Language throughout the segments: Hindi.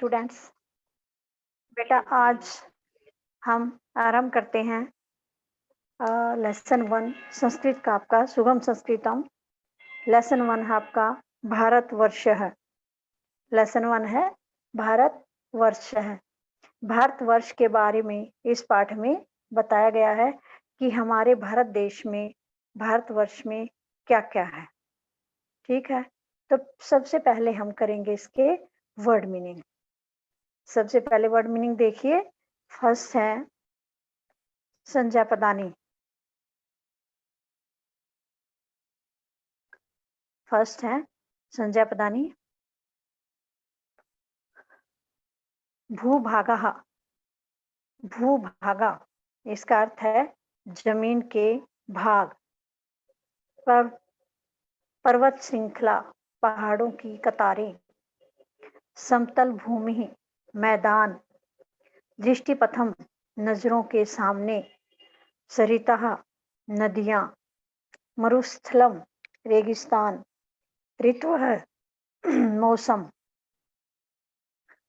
स्टूडेंट्स। बेटा आज हम आरंभ करते हैं लेसन वन संस्कृत का आपका सुगम संस्कृतम। लेसन वन है आपका भारतवर्ष है। लेसन वन है भारतवर्ष है। भारतवर्ष के बारे में इस पाठ में बताया गया है कि हमारे भारत देश में भारतवर्ष में क्या क्या है। ठीक है, तो सबसे पहले हम करेंगे इसके वर्ड मीनिंग। सबसे पहले वर्ड मीनिंग देखिए। फर्स्ट है संज्ञा पदानी। फर्स्ट है संज्ञा पदानी। भूभागः। भूभागा इसका अर्थ है जमीन के भाग। पर पर्वत श्रृंखला पहाड़ों की कतारें। समतल भूमि मैदान। दृष्टिपथम नजरों के सामने। सरितः नदियां। मरुस्थलम रेगिस्तान। ऋतुः मौसम।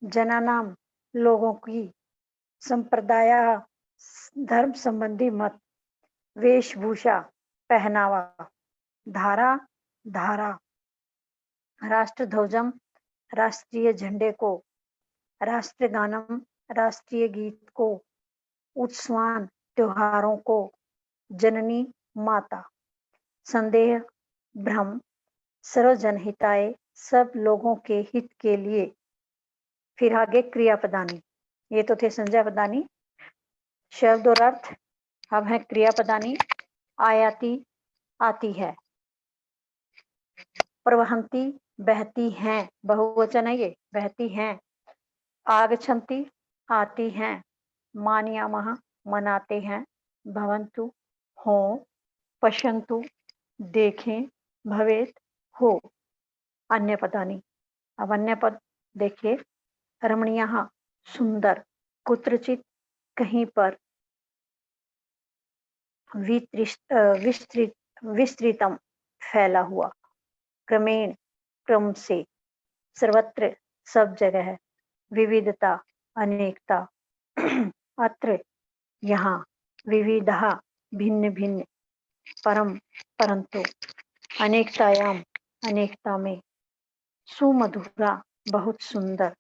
जनानाम लोगों की। संप्रदाय धर्म संबंधी मत। वेशभूषा पहनावा। धारा धारा। राष्ट्रध्वजम राष्ट्रीय झंडे को। राष्ट्रगानम राष्ट्रीय गीत को। उत्सवान त्योहारों को। जननी माता। संदेह भ्रम। सर्वजनहिताय सब लोगों के हित के लिए। फिर आगे क्रियापदानी। ये तो थे संज्ञा पदानी शब्द और अर्थ। अब है क्रियापदानी। आयाति आती है। प्रवहंती बहती हैं, बहुवचन है ये, बहती हैं। आगच्छन्ति आती हैं। मानयामः मनाते हैं। भवन्तु हो। पश्यन्तु देखें। भवेत हो। अन्य पदानी। अब अन्य पद देखिए। रमणीयः सुंदर। कुत्रचित कहीं पर। विस्तृतम फैला हुआ। क्रमेण क्रम से। सर्वत्र सब जगह। विविधता अनेकता। अत्र यहाँ। विविधः भिन्न भिन्न। परम परंतु। अनेकतायाम अनेकता में। सुमधुरा बहुत सुंदर।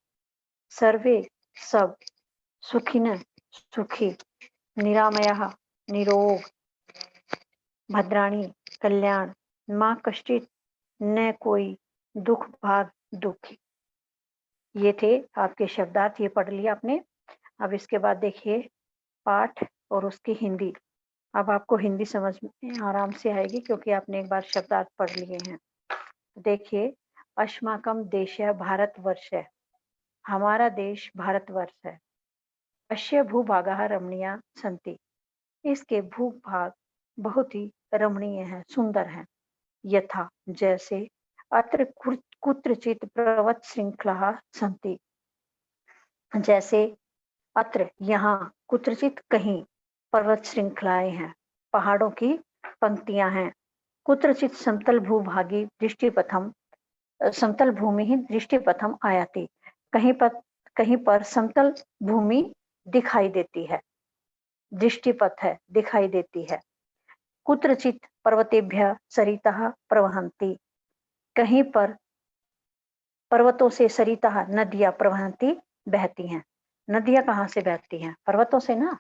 सर्वे सब। सुखिन सुखी। निरामयः निरोग। भद्राणी कल्याण। माँ कष्टित न कोई दुख भाग दुखी। ये थे आपके शब्दार्थ, ये पढ़ लिया आपने। अब इसके बाद देखिए पाठ और उसकी हिंदी। अब आपको हिंदी समझ में आराम से आएगी क्योंकि आपने एक बार शब्दार्थ पढ़ लिए हैं। देखिए अस्माकं देशः भारतवर्ष है। हमारा देश भारतवर्ष है। अस्य भूभागः रमणीया सन्ति। इसके भूभाग बहुत ही रमणीय है, सुंदर है। यथा जैसे। अत्र कुत्रचित पर्वत श्रृंखला सन्ति। जैसे अत्र यहाँ। कुत्रचित कहीं। पर्वत श्रृंखलाएं हैं, पहाड़ों की पंक्तियां हैं। कुत्रचित समतल भूभागी दृष्टिपथम। समतल भूमि ही दृष्टिपथम आयाति। कहीं पर समतल भूमि दिखाई देती है। दृष्टिपथ है, दिखाई देती है। कुत्रचित पर्वतेभ्यः सरितः प्रवहन्ति। कहीं पर पर्वतों से सरितः नदियां प्रवहन्ति बहती हैं। नदियां कहाँ से बहती हैं? पर्वतों से ना।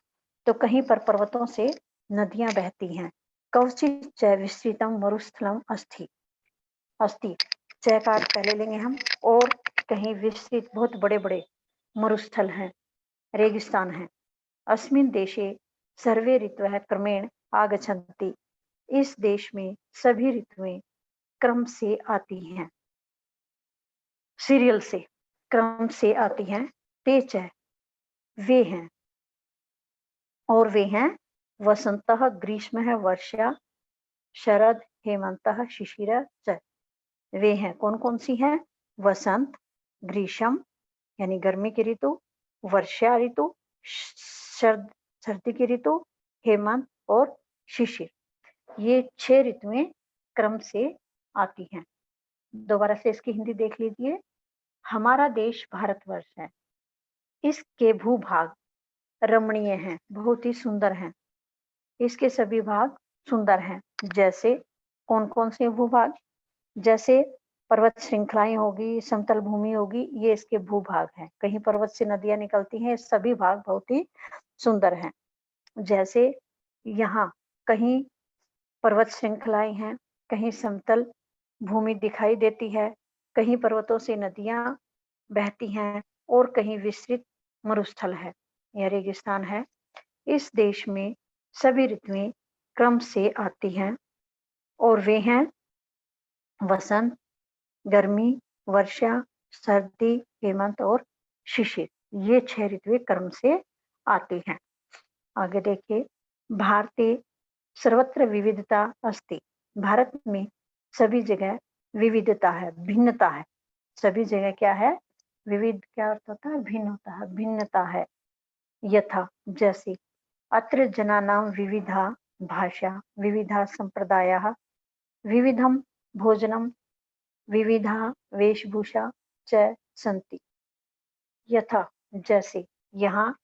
तो कहीं पर पर्वतों से नदियां बहती हैं। कवचित च विस्तृतम मरुस्थलम अस्ति। अस्ति च का अर्थ पहले लेंगे हम। और कहीं विस्तृत बहुत बड़े बड़े मरुस्थल हैं, रेगिस्तान हैं। अस्मिन् देशे सर्वे ऋतवः क्रमेण आगच्छन्ति। इस देश में सभी ऋतुएं क्रम से आती हैं, सीरियल से, क्रम से आती हैं। ते च वे हैं, और वे हैं। वसंतः ग्रीष्मः वर्षा शरद हेमंतः शिशिर च। वे हैं, कौन कौन सी हैं? वसंत, ग्रीष्म यानी गर्मी की ऋतु, वर्षा ऋतु, शरद सर्दी की ऋतु, हेमंत और शिशिर। ये 6 ऋतुएं क्रम से आती हैं। दोबारा से इसकी हिंदी देख लीजिए। हमारा देश भारतवर्ष है। इसके भूभाग रमणीय हैं, बहुत ही सुंदर हैं। इसके सभी भाग सुंदर हैं। जैसे कौन-कौन से भूभाग? जैसे पर्वत श्रृंखलाएँ होगी, समतल भूमि होगी, ये इसके भूभाग हैं। कहीं पर्वत से नदियाँ निकलती हैं, सभी भाग बहुत ही सुंदर हैं। जैसे यहाँ कहीं पर्वत श्रृंखलाएँ हैं, कहीं समतल भूमि दिखाई देती है, कहीं पर्वतों से नदियाँ बहती हैं और कहीं विस्तृत मरुस्थल है या रेगिस्तान है। इस देश में सभी ऋतुएँ क्रम से आती हैं और वे हैं वसंत, गर्मी, वर्षा, सर्दी, हेमंत और शिशिर। ये 6 ऋतुएँ क्रम से आती हैं। आगे देखिए, भारते सर्वत्र विविधता अस्ति। भारत में सभी जगह विविधता है, भिन्नता है। सभी जगह क्या है? विविध क्या अर्थ होता है? भिन्न होता है, भिन्नता है। यथा जैसे अत्र जनानां विविधा भाषा, विविधा संप्रदायाः, विविधं भोजनं, विविधा वेशभूषा च सन्ति। यथा जैसे यहाँ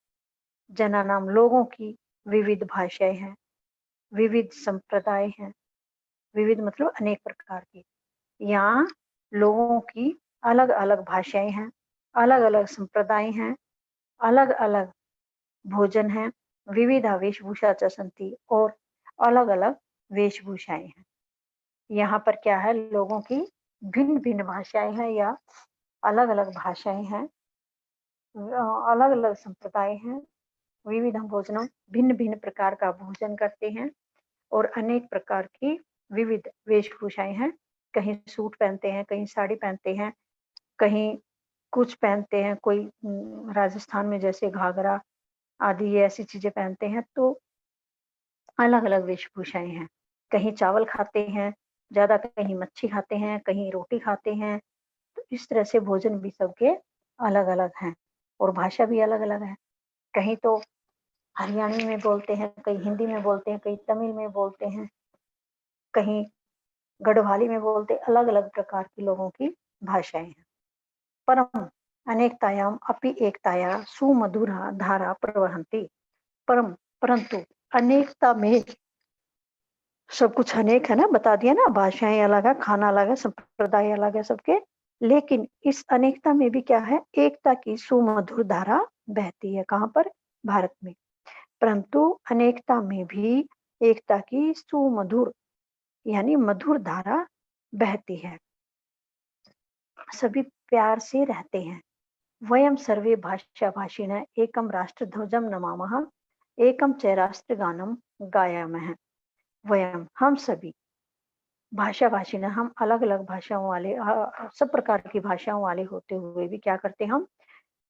जनानाम लोगों की विविध भाषाएं हैं, विविध संप्रदाय हैं, विविध मतलब अनेक प्रकार की। यहाँ लोगों की अलग-अलग भाषाएं हैं, अलग-अलग संप्रदाय हैं, अलग-अलग भोजन हैं, विविधा वेशभूषा च सन्ति और अलग-अलग वेशभूषाएं हैं। यहाँ पर क्या है? लोगों की भिन्न-भिन्न भाषाएं हैं या अलग-अलग भाषाएं हैं, अलग-अलग संप्रदाय हैं, विविधम भोजनम, भिन्न-भिन्न प्रकार का भोजन करते हैं और अनेक प्रकार की विविध वेशभूषाएं हैं। कहीं सूट पहनते हैं, कहीं साड़ी पहनते हैं, कहीं कुछ पहनते हैं, कोई राजस्थान में जैसे घाघरा आदि ये ऐसी चीजें पहनते हैं, तो अलग-अलग वेशभूषाएं हैं। कहीं चावल खाते हैं ज़्यादा, कहीं मच्छी खाते हैं, कहीं रोटी खाते हैं। तो इस तरह से भोजन भी सबके अलग-अलग हैं और भाषा भी अलग-अलग है। कहीं तो हरियाणवी में बोलते हैं, कहीं हिंदी में बोलते हैं, कहीं तमिल में बोलते हैं, कहीं गढ़वाली में बोलते हैं, अलग-अलग प्रकार की लोगों की भाषाएँ हैं। परम अनेकतायाम अपि एकताया सुमधुरा धारा प्रवहन्ति। परंतु अनेकता में सब कुछ अनेक है ना, बता दिया ना, भाषाएँ अलग है, खाना अलग है, संप्रदाय अलग है सबके। लेकिन इस अनेकता में भी क्या है? एकता की सुमधुर धारा बहती है। कहाँ पर? भारत में। परंतु अनेकता में भी एकता की सुमधुर यानी मधुर धारा बहती है। सभी प्यार से रहते हैं। वयम सर्वे भाषाभाषिणः एकम राष्ट्रध्वजं नमामः, एकम च राष्ट्रगानम गायामः। वयम हम सभी भाषाभाषिणः, हम अलग-अलग भाषाओं वाले सब प्रकार की भाषाओं वाले होते हुए भी क्या करते हैं? हम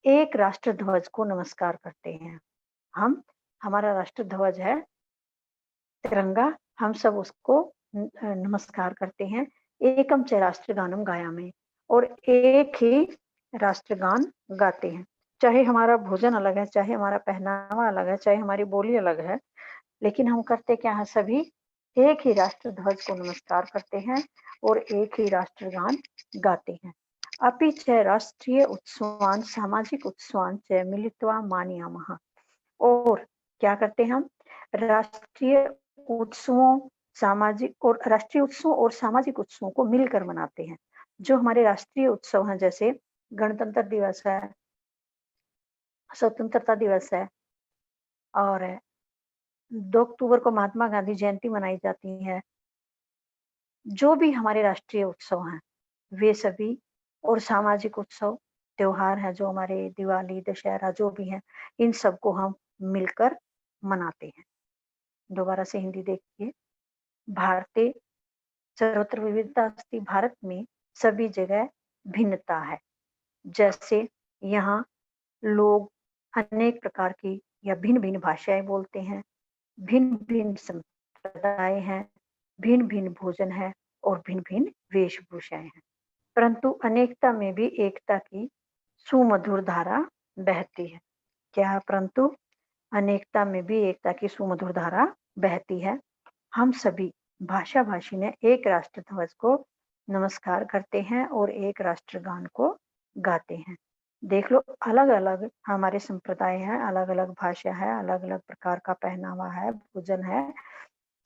एक राष्ट्र ध्वज को नमस्कार करते हैं। हम हमारा राष्ट्र ध्वज है तिरंगा, हम सब उसको नमस्कार करते हैं। एकम च राष्ट्रगानम गायामि और एक ही राष्ट्रगान गाते हैं। चाहे हमारा भोजन अलग है, चाहे हमारा पहनावा अलग है, चाहे हमारी बोली अलग है, लेकिन हम करते क्या हैं? सभी एक ही राष्ट्र ध्वज को नमस्कार करते हैं और एक ही राष्ट्रगान गाते हैं। अपि च राष्ट्रीय उत्सवान् सामाजिक उत्सवान् च मिलित्वा मानयामः। और क्या करते हैं हम? राष्ट्रीय उत्सवों राष्ट्रीय उत्सवों और सामाजिक उत्सवों को मिलकर मनाते हैं। जो हमारे राष्ट्रीय उत्सव हैं, जैसे गणतंत्र दिवस है, स्वतंत्रता दिवस है और 2 अक्टूबर को महात्मा गांधी जयंती मनाई जाती है। जो भी हमारे राष्ट्रीय उत्सव हैं, वे सभी और सामाजिक उत्सव, त्योहार हैं जो हमारे दिवाली, दशहरा जो भी हैं, इन सबको हम मिलकर मनाते हैं। दोबारा से हिंदी देखिए। भारते सर्वत्र विविधता अस्ति। भारत में सभी जगह भिन्नता है। जैसे यहाँ लोग अनेक प्रकार की या भिन्न-भिन्न भाषाएँ बोलते हैं, भिन्न-भिन्न संप्रदाय हैं, भिन्न-भिन्न भोजन है और भिन्न-भिन्न वेशभूषाएँ हैं। परंतु अनेकता में भी एकता की सुमधुर धारा बहती है। क्या है? परंतु अनेकता में भी एकता की सुमधुर धारा बहती है। हम सभी भाषाभाषी ने एक राष्ट्र ध्वज को नमस्कार करते हैं और एक राष्ट्रगान को गाते हैं। देख लो, अलग अलग हमारे संप्रदाय हैं, अलग अलग भाषा है, अलग अलग प्रकार का पहनावा है, भोजन है,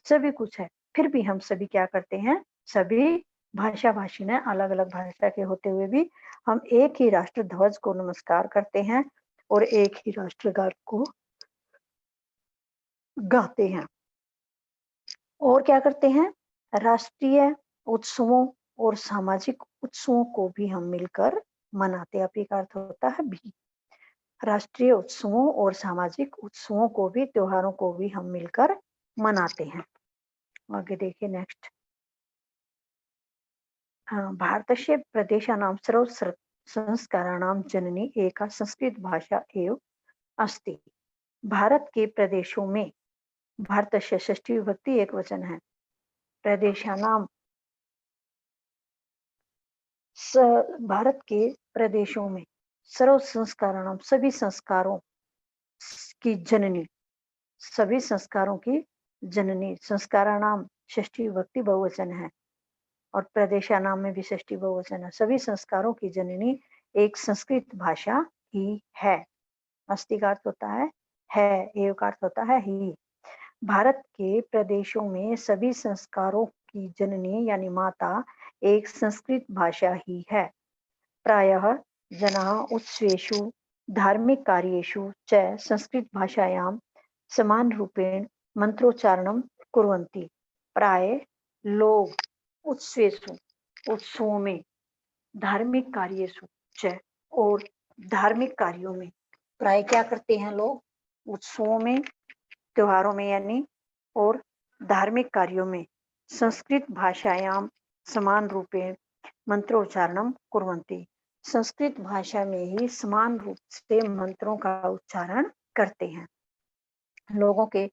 सभी कुछ है। फिर भी हम सभी क्या करते हैं, सभी भाषा भाषी ने अलग अलग भाषा के होते हुए भी हम एक ही राष्ट्र ध्वज को नमस्कार करते हैं और एक ही राष्ट्रगान को गाते हैं। और क्या करते हैं, राष्ट्रीय उत्सवों और सामाजिक उत्सवों को भी हम मिलकर मनाते हैं। का अर्थ होता है भी। राष्ट्रीय उत्सवों और सामाजिक उत्सवों को भी, त्योहारों को भी हम मिलकर मनाते हैं। आगे देखिए नेक्स्ट। भारतस्य प्रदेशानां सर्व संस्काराणां जननी एका संस्कृत भाषा एव अस्ति। भारत के प्रदेशों में, भारतस्य षष्ठी विभक्ति एक वचन है, प्रदेशानाम भारत के प्रदेशों में, सर्व संस्काराणाम सभी संस्कारों की जननी, सभी संस्कारों की जननी, संस्काराणाम षष्ठी विभक्ति बहुवचन है और प्रदेशानाम में भी षष्ठी बहुवचन है। सभी संस्कारों की जननी एक संस्कृत भाषा ही है। अस्ति का अर्थ होता है, एव का अर्थ होता है ही। भारत के प्रदेशों में सभी संस्कारों की जननी यानी माता एक संस्कृत भाषा ही है। प्रायः जनाः उत्सवेषु धार्मिक कार्येषु च संस्कृत भाषायां समान रूपेण मंत्रोच्चारणं कुर्वन्ति। प्राय लोग उत्सवेषु, उत्सवों में, धार्मिक कार्येषु च और धार्मिक कार्यों में, प्राय क्या करते हैं लोग, उत्सवों में, त्योहारों में यानी, और धार्मिक कार्यों में संस्कृत भाषायां समान रूपेण मंत्रोच्चारणम कुर्वन्ति। संस्कृत भाषा में ही समान रूप से मंत्रों का उच्चारण करते हैं। लोगों के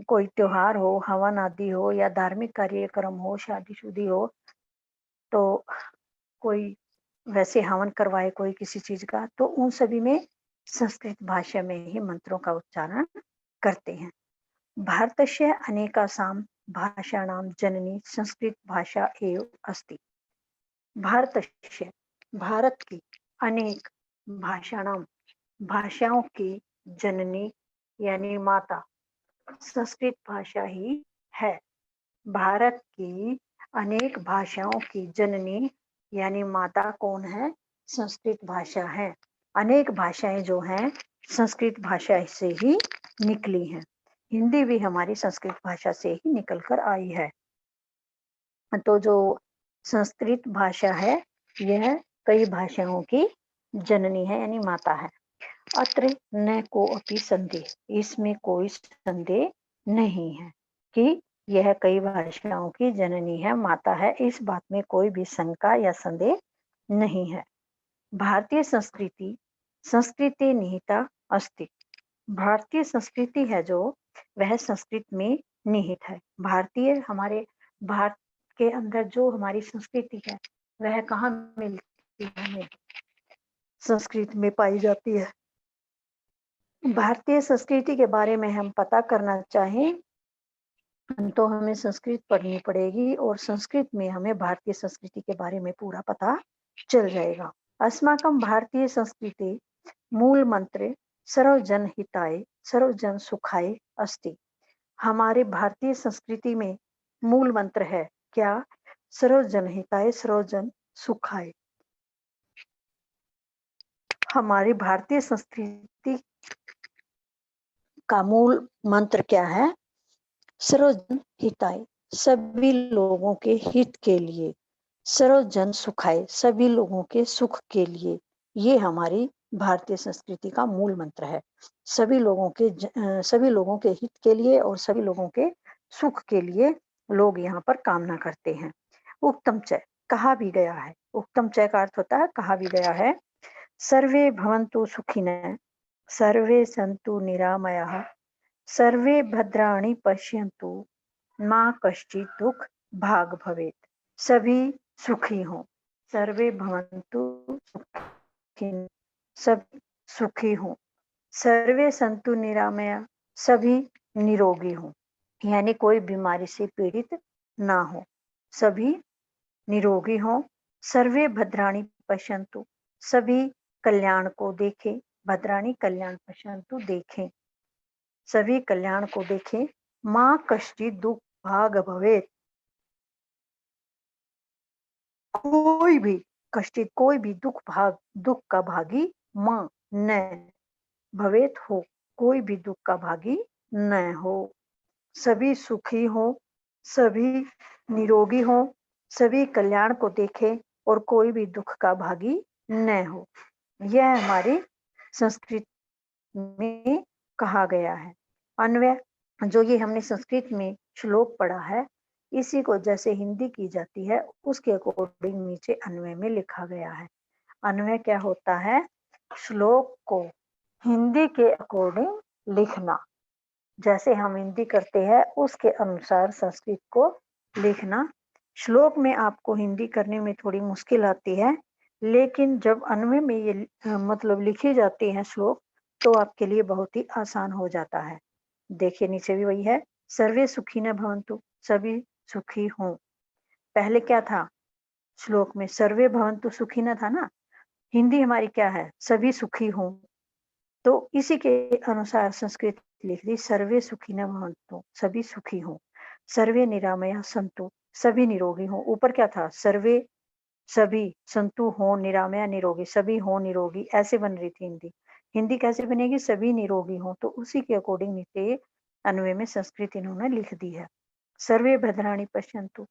कोई त्योहार हो, हवन आदि हो या धार्मिक कार्यक्रम हो, शादी-शुदी हो, तो कोई वैसे हवन करवाए कोई किसी चीज का, तो उन सभी में संस्कृत भाषा में ही मंत्रों का उच्चारण करते हैं। भारतस्य अनेकासां भाषाणां जननी संस्कृत भाषा एव अस्ति। भारतस्य, भारत की, अनेक भाषाणां भाषाओं की जननी यानी माता संस्कृत भाषा ही है। भारत की अनेक भाषाओं की जननी यानी माता कौन है, संस्कृत भाषा है। अनेक भाषाएं जो हैं संस्कृत भाषा से ही निकली हैं। हिंदी भी हमारी संस्कृत भाषा से ही निकलकर आई है। तो जो संस्कृत भाषा है यह कई भाषाओं की जननी है यानी माता है। अत्र न को अपि संदेह, इसमें कोई संदेह नहीं है कि यह कई भाषाओं की जननी है, माता है, इस बात में कोई भी शंका या संदेह नहीं है। भारतीय संस्कृति संस्कृति निहिता अस्ति। भारतीय संस्कृति है जो, वह संस्कृत में निहित है। भारतीय, हमारे भारत के अंदर जो हमारी संस्कृति है वह कहाँ मिलती है, हमें संस्कृत में पाई जाती है। भारतीय संस्कृति के बारे में हम पता करना चाहें तो हमें संस्कृत पढ़नी पड़ेगी और संस्कृत में हमें भारतीय संस्कृति के बारे में पूरा पता चल जाएगा। अस्माकं भारतीय संस्कृति मूल मंत्र सर्वजन हिताय सर्वजन सुखाय अस्ति। हमारे भारतीय संस्कृति में मूल मंत्र है क्या, सर्वजन हिताय सर्वजन सुखाय। हमारी भारतीय संस्कृति का मूल मंत्र क्या है, सर्वजन हिताय, सभी लोगों के हित के लिए, सर्वजन सुखाय, सभी लोगों के सुख के लिए। ये हमारी भारतीय संस्कृति का मूल मंत्र है। सभी लोगों के हित के लिए और सभी लोगों के सुख के लिए लोग यहाँ पर कामना करते हैं। उक्तम च, कहा भी गया है। उक्तम च का अर्थ होता है कहा भी गया है। सर्वे भवन्तु सुखिनः, सर्वे सन्तु निरामयाः, सर्वे भद्राणि पश्यन्तु, माँ कश्चित् दुख भाग भवेत्। सभी सुखी हों, सर्वे भवन्तु सुखिनः, सभी सुखी हों, सर्वे सन्तु निरामया, सभी निरोगी हों, यानी कोई बीमारी से पीड़ित ना हो, सभी निरोगी हों। सर्वे भद्राणि पश्यन्तु, सभी कल्याण को देखें, भद्राणी कल्याण पश्यन्तु देखें, सभी कल्याण को देखें, माँ कश्चित् दुख भाग भवेत्, कोई भी कश्चित कोई भी दुख का भागी माँ न भवेत हो, कोई भी दुख का भागी न हो, सभी सुखी हो, सभी निरोगी हो, सभी कल्याण को देखे और कोई भी दुख का भागी न हो। यह हमारी संस्कृत में कहा गया है। अन्वय जो ये हमने संस्कृत में श्लोक पढ़ा है, इसी को जैसे हिंदी की जाती है उसके अकॉर्डिंग नीचे अन्वय में लिखा गया है। अन्वय क्या होता है? श्लोक को हिंदी के अकॉर्डिंग लिखना, जैसे हम हिंदी करते हैं उसके अनुसार संस्कृत को लिखना। श्लोक में आपको हिंदी करने में थोड़ी मुश्किल आती है, लेकिन जब अन्वय में ये मतलब लिखी जाती है श्लोक, तो आपके लिए बहुत ही आसान हो जाता है। देखिए नीचे भी वही है, सर्वे सुखी न भवन्तु, सभी सुखी हों। पहले क्या था श्लोक में? सर्वे भवन्तु सुखी न था ना, हिंदी हमारी क्या है? सभी सुखी हों। तो इसी के अनुसार संस्कृत लिख दी, सर्वे सुखी न भवन्तु, सभी सुखी हों, सर्वे निरामया सन्तु, सभी निरोगी हों। ऊपर क्या था? सर्वे सभी संतु हों, निरामया निरोगी, सभी हों निरोगी, ऐसे बन रही थी हिंदी। हिंदी कैसे बनेगी? सभी निरोगी हों। तो उसी के अकॉर्डिंग नीचे अन्वय में संस्कृत इन्होंने लिख दी है। सर्वे भद्राणि पश्यन्तु,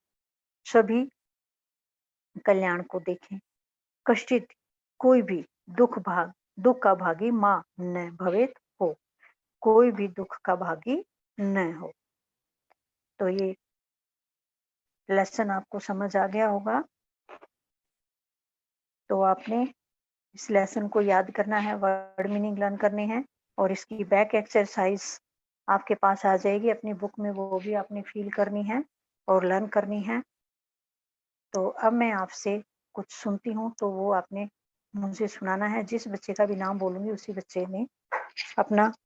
सभी कल्याण को देखें, कश्चित कोई भी दुख का भागी माँ न भवेत हो, कोई भी दुख का भागी न हो। तो ये लेसन आपको समझ आ गया होगा। तो आपने इस लेसन को याद करना है, वर्ड मीनिंग लर्न करने हैं और इसकी बैक एक्सरसाइज आपके पास आ जाएगी अपनी बुक में, वो भी आपने फील करनी है और लर्न करनी है। तो अब मैं आपसे कुछ सुनती हूँ, तो वो आपने मुझे सुनाना है। जिस बच्चे का भी नाम बोलूंगी उसी बच्चे ने अपना